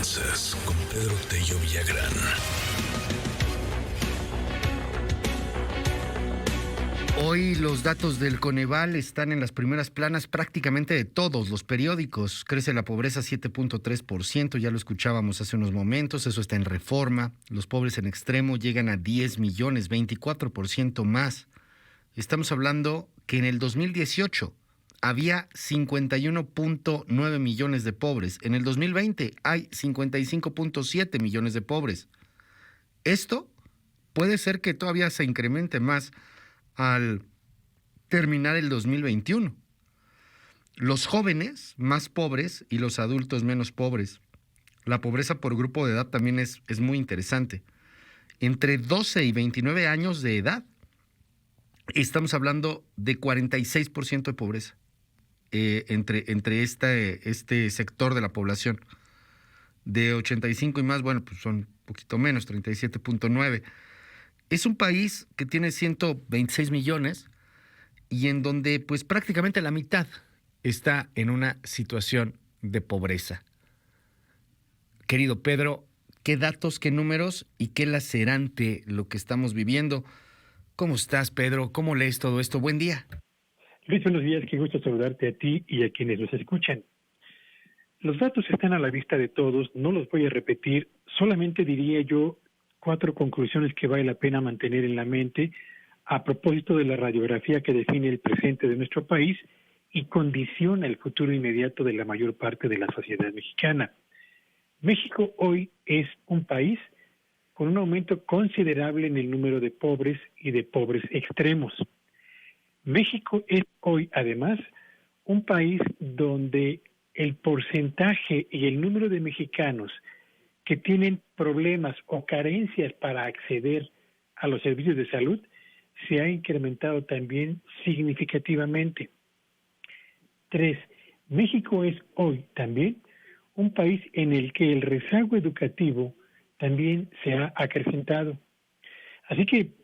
Finanzas con Pedro Tello Villagrán. Hoy los datos del Coneval están en las primeras planas prácticamente de todos los periódicos. Crece la pobreza 7.3%, ya lo escuchábamos hace unos momentos, eso está en Reforma. Los pobres en extremo llegan a 10 millones, 24% más. Estamos hablando que en el 2018 había 51.9 millones de pobres. En el 2020 hay 55.7 millones de pobres. Esto puede ser que todavía se incremente más al terminar el 2021. Los jóvenes más pobres y los adultos menos pobres. La pobreza por grupo de edad también es muy interesante. Entre 12 y 29 años de edad, estamos hablando de 46% de pobreza entre este sector de la población. De 85 y más, bueno, pues son un poquito menos, 37.9. Es un país que tiene 126 millones y en donde pues prácticamente la mitad está en una situación de pobreza. Querido Pedro, ¿qué datos, qué números y qué lacerante lo que estamos viviendo? ¿Cómo estás, Pedro? ¿Cómo lees todo esto? Buen día. Luis, buenos días. Qué gusto saludarte a ti y a quienes nos escuchan. Los datos están a la vista de todos, no los voy a repetir, solamente diría yo 4 conclusiones que vale la pena mantener en la mente a propósito de la radiografía que define el presente de nuestro país y condiciona el futuro inmediato de la mayor parte de la sociedad mexicana. México hoy es un país con un aumento considerable en el número de pobres y de pobres extremos. México es hoy, además, un país donde el porcentaje y el número de mexicanos que tienen problemas o carencias para acceder a los servicios de salud se ha incrementado también significativamente. 3. México es hoy también un país en el que el rezago educativo también se ha acrecentado. Así que,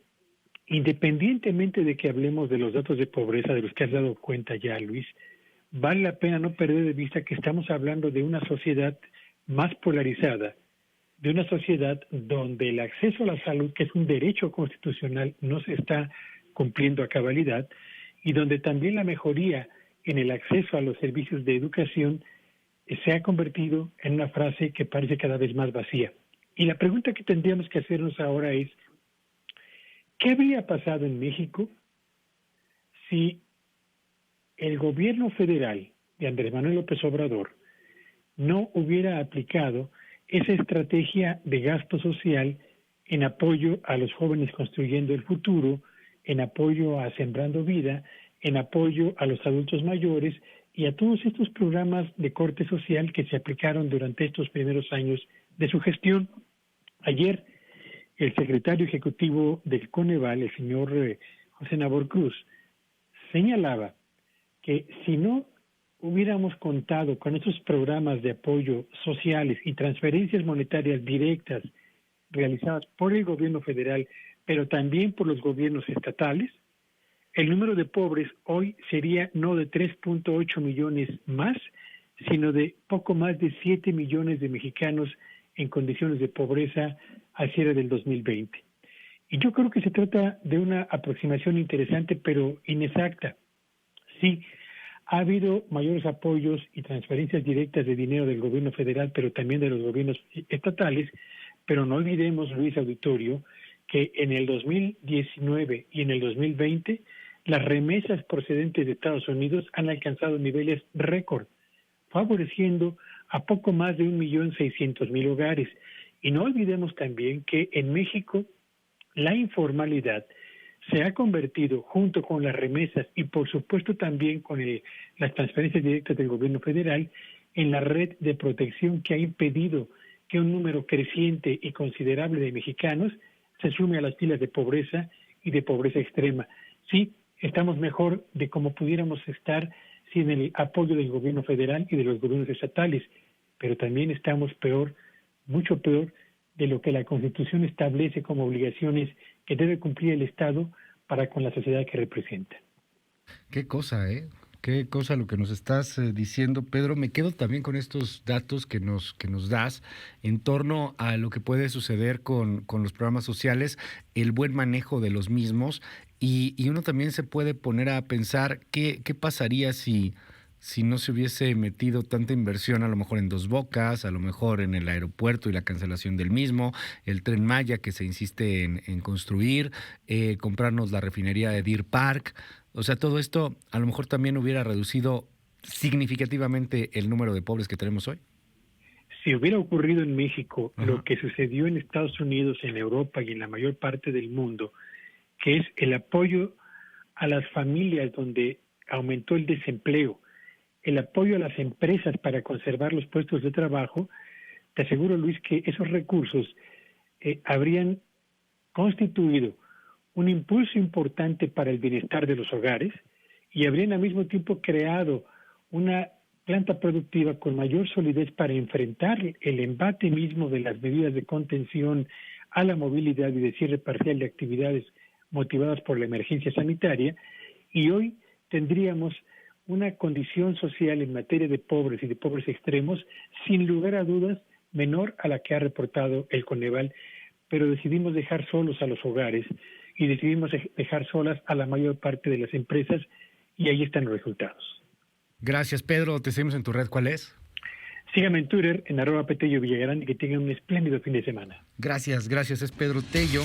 independientemente de que hablemos de los datos de pobreza de los que has dado cuenta ya, Luis, vale la pena no perder de vista que estamos hablando de una sociedad más polarizada, de una sociedad donde el acceso a la salud, que es un derecho constitucional, no se está cumpliendo a cabalidad, y donde también la mejoría en el acceso a los servicios de educación se ha convertido en una frase que parece cada vez más vacía. Y la pregunta que tendríamos que hacernos ahora es, ¿qué habría pasado en México si el gobierno federal de Andrés Manuel López Obrador no hubiera aplicado esa estrategia de gasto social en apoyo a los jóvenes construyendo el futuro, en apoyo a Sembrando Vida, en apoyo a los adultos mayores y a todos estos programas de corte social que se aplicaron durante estos primeros años de su gestión? Ayer, el secretario ejecutivo del Coneval, el señor José Nabor Cruz, señalaba que si no hubiéramos contado con estos programas de apoyo sociales y transferencias monetarias directas realizadas por el gobierno federal, pero también por los gobiernos estatales, el número de pobres hoy sería no de 3.8 millones más, sino de poco más de 7 millones de mexicanos en condiciones de pobreza al cierre del 2020. Y yo creo que se trata de una aproximación interesante, pero inexacta. Sí, ha habido mayores apoyos y transferencias directas de dinero del gobierno federal, pero también de los gobiernos estatales, pero no olvidemos, Luis Auditorio, que en el 2019 y en el 2020 las remesas procedentes de Estados Unidos han alcanzado niveles récord, favoreciendo a poco más de 1.600.000 hogares. Y no olvidemos también que en México la informalidad se ha convertido, junto con las remesas y por supuesto también con las transferencias directas del gobierno federal, en la red de protección que ha impedido que un número creciente y considerable de mexicanos se sume a las filas de pobreza y de pobreza extrema. Sí, estamos mejor de como pudiéramos estar sin el apoyo del gobierno federal y de los gobiernos estatales, pero también estamos peor, mucho peor, de lo que la Constitución establece como obligaciones que debe cumplir el Estado para con la sociedad que representa. Qué cosa, ¿eh? Qué cosa lo que nos estás diciendo, Pedro. Me quedo también con estos datos que nos das en torno a lo que puede suceder con los programas sociales, el buen manejo de los mismos, y uno también se puede poner a pensar qué pasaría si no se hubiese metido tanta inversión, a lo mejor en Dos Bocas, a lo mejor en el aeropuerto y la cancelación del mismo, el Tren Maya que se insiste en construir, comprarnos la refinería de Deer Park. O sea, todo esto a lo mejor también hubiera reducido significativamente el número de pobres que tenemos hoy. Si hubiera ocurrido en México Ajá. lo que sucedió en Estados Unidos, en Europa y en la mayor parte del mundo, que es el apoyo a las familias donde aumentó el desempleo, el apoyo a las empresas para conservar los puestos de trabajo, te aseguro, Luis, que esos recursos habrían constituido un impulso importante para el bienestar de los hogares y habrían al mismo tiempo creado una planta productiva con mayor solidez para enfrentar el embate mismo de las medidas de contención a la movilidad y de cierre parcial de actividades motivadas por la emergencia sanitaria, y hoy tendríamos una condición social en materia de pobres y de pobres extremos, sin lugar a dudas, menor a la que ha reportado el Coneval, pero decidimos dejar solos a los hogares y decidimos dejar solas a la mayor parte de las empresas, y ahí están los resultados. Gracias, Pedro. Te seguimos en tu red. ¿Cuál es? Sígame en Twitter, en @Petello Villagrán, y que tengan un espléndido fin de semana. Gracias. Es Pedro Tello.